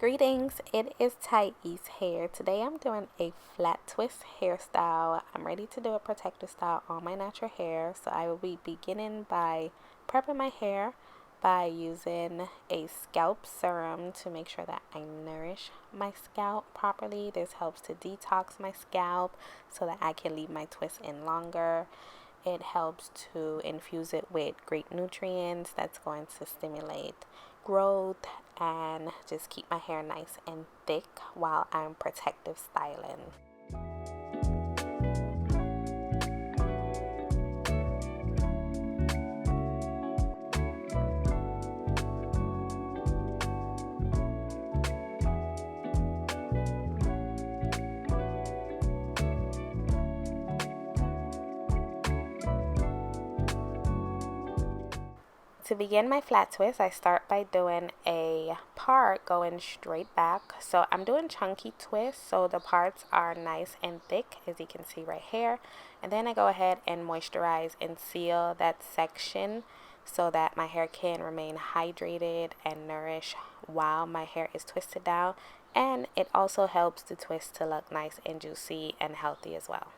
Greetings, it is Thais here. Today I'm doing a flat twist hairstyle. I'm ready to do a protective style on my natural hair. So I will be beginning by prepping my hair by using a scalp serum to make sure that I nourish my scalp properly. This helps to detox my scalp so that I can leave my twist in longer. It helps to infuse it with great nutrients that's going to stimulate growth and just keep my hair nice and thick while I'm protective styling. To begin my flat twist, I start by doing a part going straight back. So I'm doing chunky twists, so the parts are nice and thick, as you can see right here. And then I go ahead and moisturize and seal that section so that my hair can remain hydrated and nourished while my hair is twisted down. And it also helps the twist to look nice and juicy and healthy as well.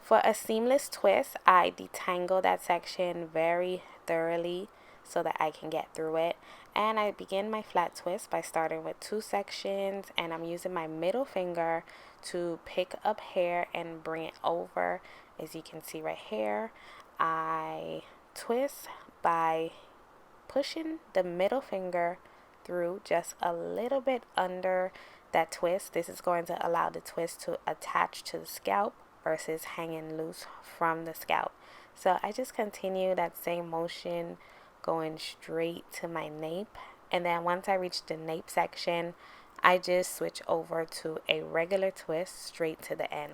For a seamless twist, I detangle that section very thoroughly so that I can get through it. And I begin my flat twist by starting with two sections, and I'm using my middle finger to pick up hair and bring it over. As you can see right here, I twist by pushing the middle finger through just a little bit under that twist. This is going to allow the twist to attach to the scalp versus hanging loose from the scalp. So I just continue that same motion going straight to my nape, and then once I reach the nape section, I just switch over to a regular twist straight to the end.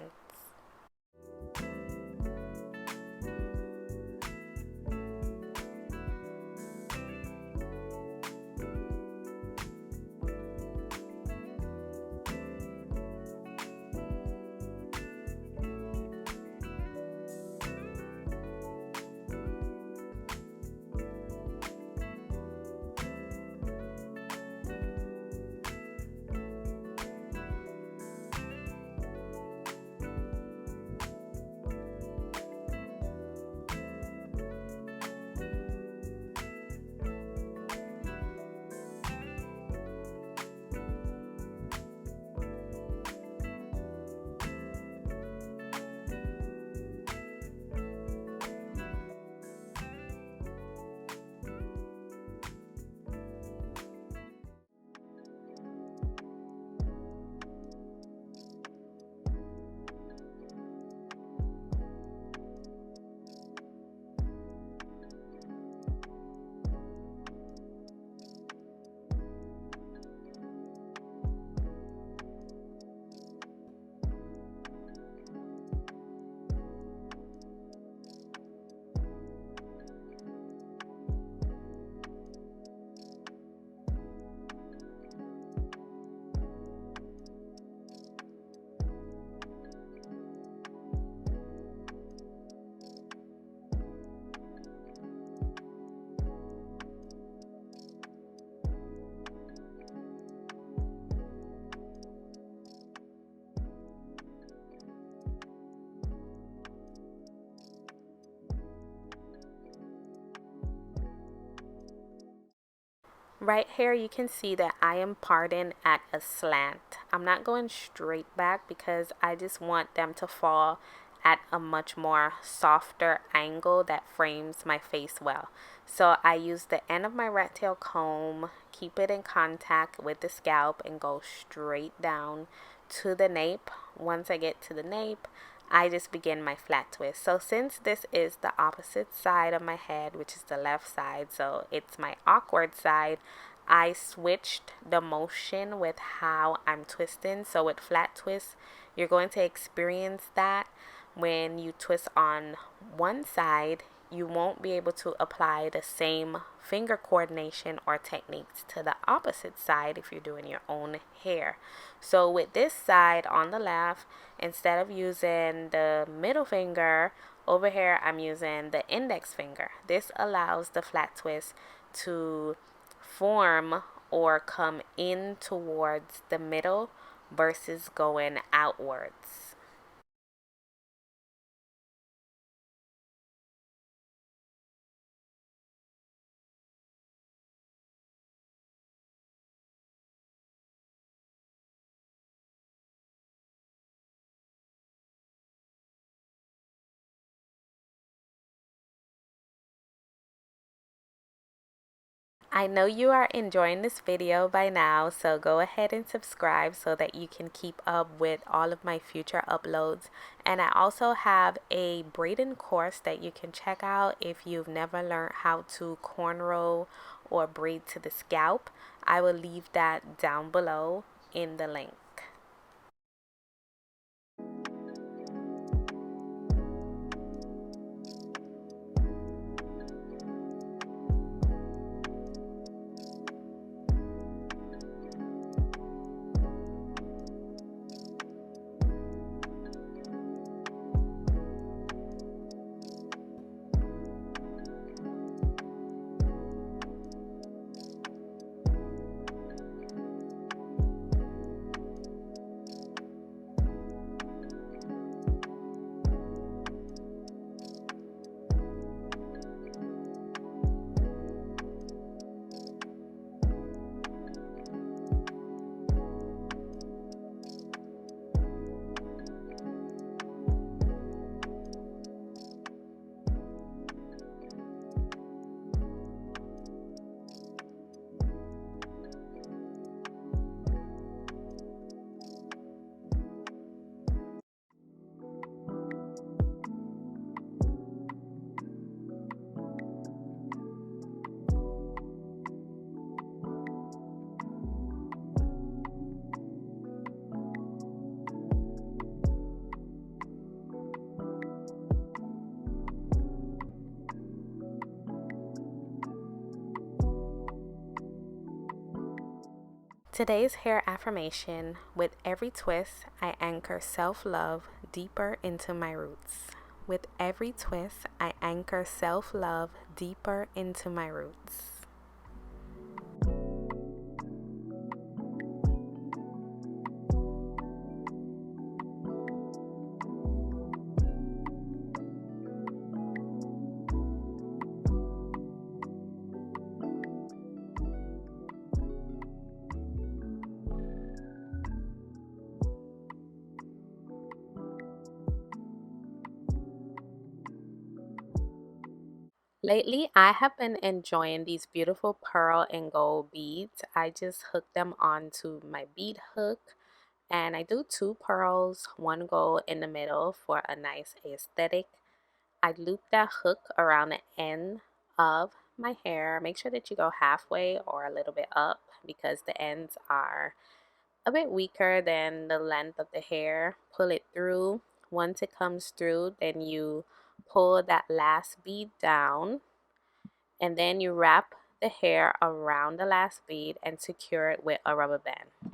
Right here you can see that I am parting at a slant. I'm not going straight back because I just want them to fall at a much more softer angle that frames my face well. So I use the end of my rat tail comb, keep it in contact with the scalp, and go straight down to the nape. Once I get to the nape, I just begin my flat twist. So since this is the opposite side of my head, which is the left side, so it's my awkward side, I switched the motion with how I'm twisting. So with flat twists, you're going to experience that when you twist on one side, you won't be able to apply the same finger coordination or techniques to the opposite side if you're doing your own hair. So with this side on the left, instead of using the middle finger, over here I'm using the index finger. This allows the flat twist to form or come in towards the middle versus going outwards. I know you are enjoying this video by now, so go ahead and subscribe so that you can keep up with all of my future uploads. And I also have a braiding course that you can check out if you've never learned how to cornrow or braid to the scalp. I will leave that down below in the link. Today's hair affirmation: with every twist, I anchor self-love deeper into my roots. With every twist, I anchor self-love deeper into my roots. Lately, I have been enjoying these beautiful pearl and gold beads. I just hooked them onto my bead hook, and I do two pearls, one gold in the middle for a nice aesthetic. I loop that hook around the end of my hair. Make sure that you go halfway or a little bit up because the ends are a bit weaker than the length of the hair. Pull it through. Once it comes through, then you pull that last bead down, and then you wrap the hair around the last bead and secure it with a rubber band.